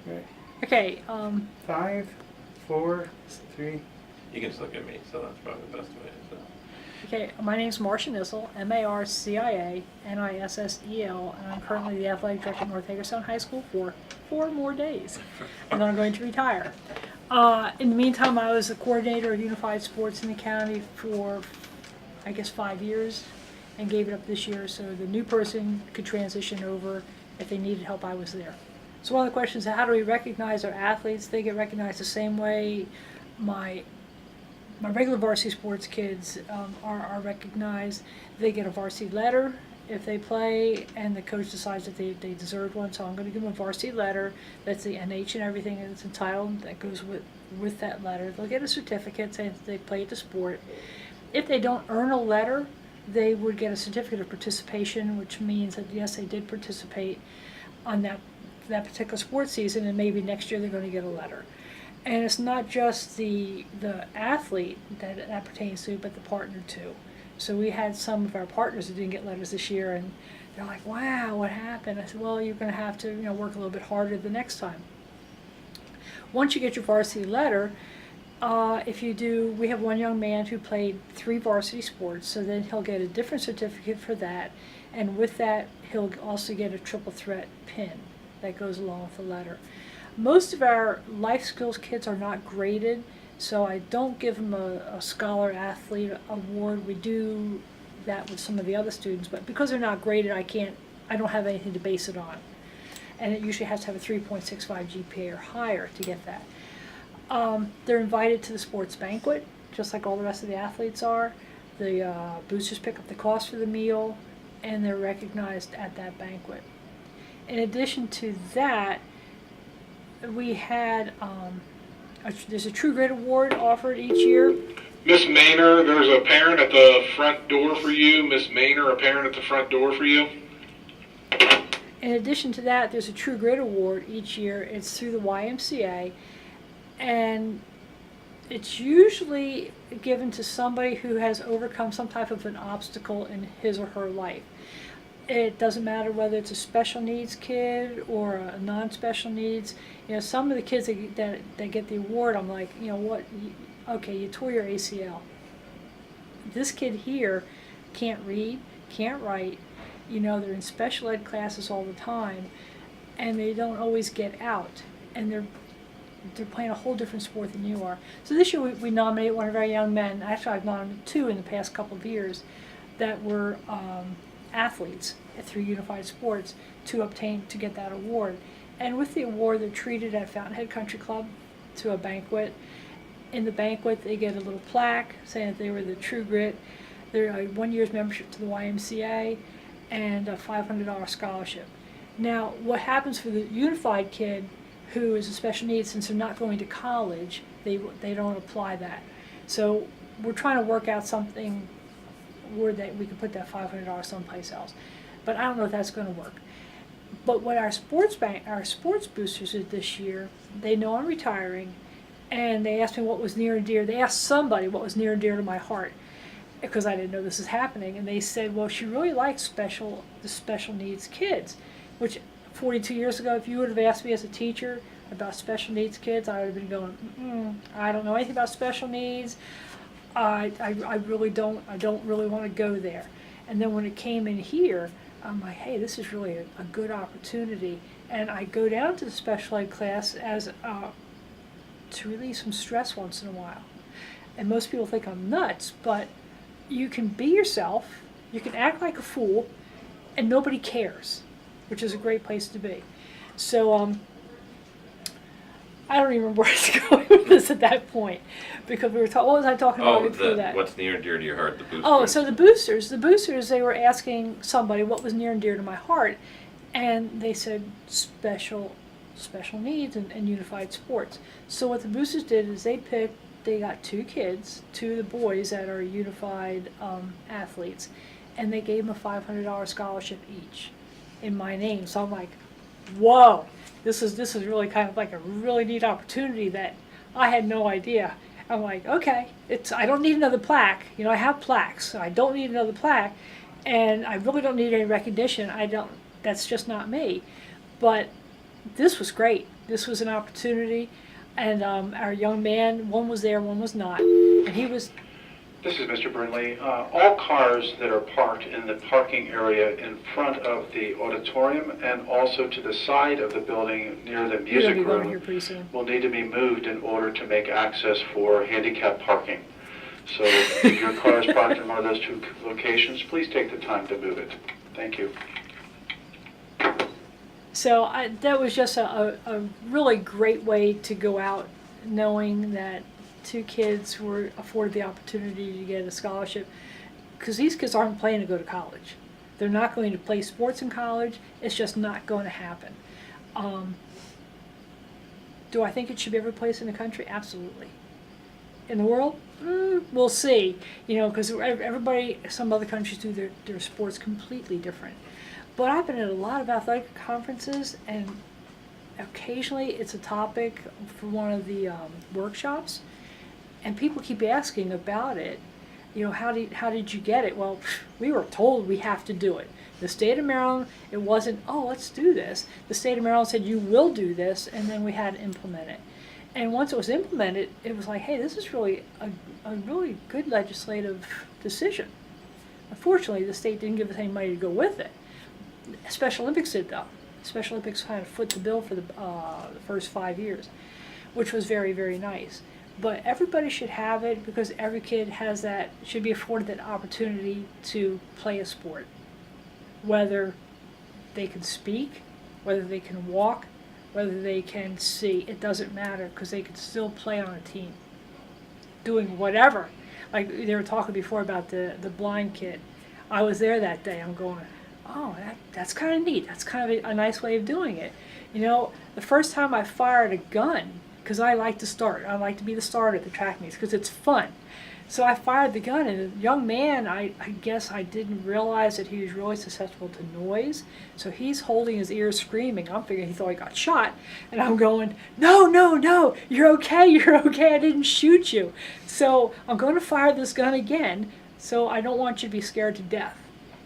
Right. Okay, 5, 4, 3. You can just look at me, so that's probably the best way. So. okay, my name's Marcia Nissel, Marcia Nissel, and I'm currently the athletic director at North Hagerstown High School for 4 more days, and then I'm going to retire. In the meantime, I was the coordinator of Unified Sports in the county for, I guess, 5 years, and gave it up this year so the new person could transition over. If they needed help, I was there. So one of the questions is, how do we recognize our athletes? They get recognized the same way my regular varsity sports kids are recognized. They get a varsity letter if they play, and the coach decides that they deserve one. So I'm going to give them a varsity letter. That's the NH and everything that's entitled that goes with that letter. They'll get a certificate saying that they played the sport. If they don't earn a letter, they would get a certificate of participation, which means that yes, they did participate on that particular sports season, and maybe next year they're going to get a letter. And it's not just the athlete that pertains to, but the partner too. So we had some of our partners who didn't get letters this year, and they're like, "Wow, what happened?" I said, "Well, you're going to have to, work a little bit harder the next time." Once you get your varsity letter, if you do, we have one young man who played 3 varsity sports, so then he'll get a different certificate for that, and with that, he'll also get a triple threat pin that goes along with the letter. Most of our life skills kids are not graded, so I don't give them a scholar athlete award. We do that with some of the other students, but because they're not graded, I don't have anything to base it on. And it usually has to have a 3.65 GPA or higher to get that. They're invited to the sports banquet, just like all the rest of the athletes are. The boosters pick up the cost for the meal, and they're recognized at that banquet. In addition to that, we had there's a True Grit Award offered each year. Miss Maynor, there's a parent at the front door for you. Miss Maynor, a parent at the front door for you. In addition to that, there's a True Grit Award each year. It's through the YMCA, and it's usually given to somebody who has overcome some type of an obstacle in his or her life. It doesn't matter whether it's a special needs kid or a non-special needs. Some of the kids that get the award, I'm like, what? Okay, you tore your ACL. This kid here can't read, can't write. They're in special ed classes all the time, and they don't always get out, and they're playing a whole different sport than you are. So this year we nominated one of our young men. Actually, I've nominated 2 in the past couple of years that were athletes through Unified Sports to get that award. And with the award, they're treated at Fountainhead Country Club to a banquet. In the banquet, they get a little plaque saying that they were the True Grit. They're 1 year's membership to the YMCA and a $500 scholarship. Now, what happens for the Unified kid who is a special needs, since they're not going to college, they don't apply that. So we're trying to work out something where that we could put that $500 someplace else. But I don't know if that's going to work. But what our sports boosters did this year, they know I'm retiring, and they asked me what was near and dear. They asked somebody what was near and dear to my heart, because I didn't know this was happening. And they said, well, she really likes the special needs kids, which 42 years ago, if you would have asked me as a teacher about special needs kids, I would have been going, I don't know anything about special needs. I really don't. I don't really want to go there. And then when it came in here, I'm like, hey, this is really a good opportunity. And I go down to the special ed class as to relieve some stress once in a while. And most people think I'm nuts, but you can be yourself, you can act like a fool, and nobody cares, which is a great place to be. So I don't even remember where I was going with this at that point, because we were talking. What was I talking about before that? What's near and dear to your heart? The boosters. Oh, so the boosters, they were asking somebody what was near and dear to my heart, and they said special needs and unified sports. So what the boosters did is they got 2 kids, 2 of the boys that are unified athletes, and they gave them a $500 scholarship each in my name. So I'm like, whoa, this is really kind of like a really neat opportunity that I had no idea. I'm like, okay, I don't need another plaque. I have plaques, so I don't need another plaque, and I really don't need any recognition. That's just not me. But this was great. This was an opportunity, and our young man, one was there, one was not, and he was. This is Mr. Burnley. All cars that are parked in the parking area in front of the auditorium and also to the side of the building near the You're gonna music be going here room pretty soon. will need to be moved in order to make access for handicap parking. So if your car is parked in one of those two locations, please take the time to move it. Thank you. So that was just a really great way to go out, knowing that two kids were afforded the opportunity to get a scholarship, because these kids aren't planning to go to college. They're not going to play sports in college. It's just not going to happen. Do I think it should be every place in the country? Absolutely. In the world? We'll see. Because everybody, some other countries do their sports completely different. But I've been at a lot of athletic conferences, and occasionally it's a topic for one of the workshops, and people keep asking about it. How did you get it? Well, we were told we have to do it. The state of Maryland, it wasn't, oh, let's do this. The state of Maryland said, you will do this, and then we had to implement it. And once it was implemented, it was like, hey, this is really a really good legislative decision. Unfortunately, the state didn't give us any money to go with it. Special Olympics did, though. Special Olympics kind of foot the bill for the first 5 years, which was very, very nice. But everybody should have it, because every kid should be afforded that opportunity to play a sport. Whether they can speak, whether they can walk, whether they can see, it doesn't matter, because they can still play on a team. Doing whatever. Like they were talking before about the blind kid. I was there that day. I'm going, oh, that's kind of neat. That's kind of a nice way of doing it. The first time I fired a gun, because I like to start. I like to be the starter at the track meets because it's fun. So I fired the gun, and the young man, I guess I didn't realize that he was really susceptible to noise. So he's holding his ears screaming. I'm figuring he thought he got shot. And I'm going, no, you're okay, I didn't shoot you. So I'm going to fire this gun again, so I don't want you to be scared to death.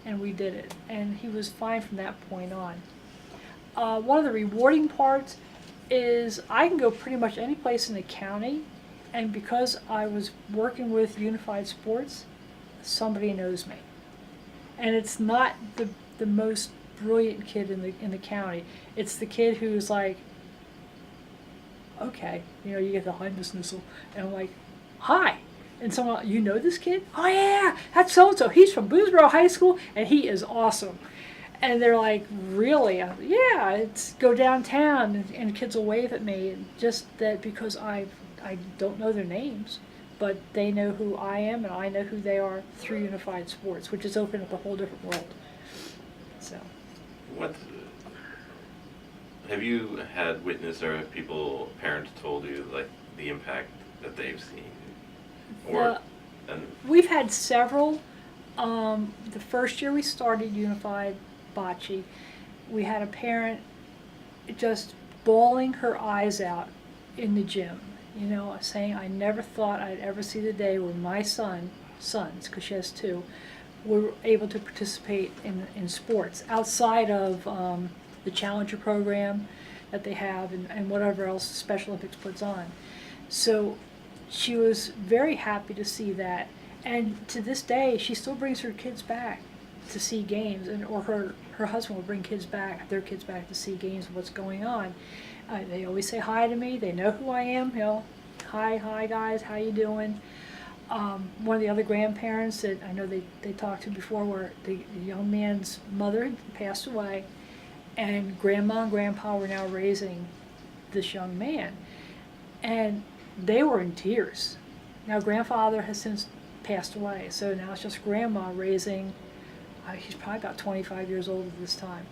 And we did it. And he was fine from that point on. One of the rewarding parts is I can go pretty much any place in the county, and because I was working with Unified Sports, somebody knows me. And it's not the most brilliant kid in the county. It's the kid who's like, okay, you get the hi, Miss Nissel, and I'm like, hi. And someone, you know this kid? Oh yeah, that's so-and-so. He's from Boonesboro High School, and he is awesome. And they're like, really? Yeah, it's go downtown, and kids will wave at me. And just that because I don't know their names, but they know who I am, and I know who they are through Unified Sports, which has opened up a whole different world. So. What have you had witness, or have parents told you, like, the impact that they've seen? We've had several. The first year we started Unified Bocce, we had a parent just bawling her eyes out in the gym, saying, I never thought I'd ever see the day where my sons, because she has two, were able to participate in sports outside of the Challenger program that they have and whatever else Special Olympics puts on. So she was very happy to see that. And to this day, she still brings her kids back to see games, or her husband will bring their kids back to see games of what's going on. They always say hi to me. They know who I am. Hi guys, how you doing? One of the other grandparents that I know they talked to before, where the young man's mother had passed away, and grandma and grandpa were now raising this young man, and they were in tears. Now grandfather has since passed away, so now it's just grandma raising, he's probably about 25 years old at this time,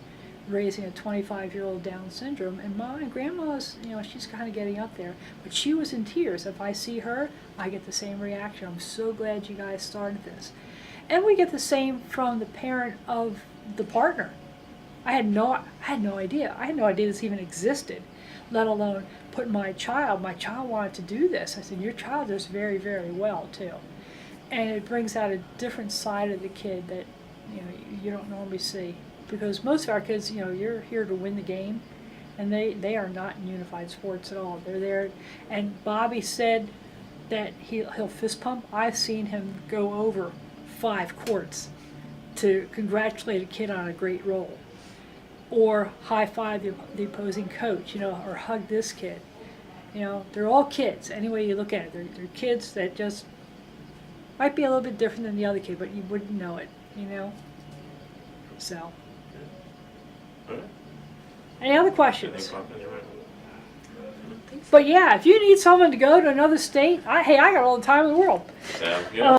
raising a 25-year-old Down syndrome. And grandma's, she's kind of getting up there, but she was in tears. If I see her, I get the same reaction. I'm so glad you guys started this. And we get the same from the parent of the partner. I had no idea. I had no idea this even existed, let alone put my child wanted to do this. I said, your child does very, very well too. And it brings out a different side of the kid that you don't normally see, because most of our kids, you're here to win the game, And they are not in unified sports at all. They're there, and Bobby said that he'll fist pump. I've seen him go over 5 courts to congratulate a kid on a great roll, or high five the opposing coach, or hug this kid. They're all kids. Any way you look at it, they're kids that just might be a little bit different than the other kid, but you wouldn't know it. So. All right. Any other Anything questions? pop in your mind? But yeah, if you need someone to go to another state, I got all the time in the world. So, yeah.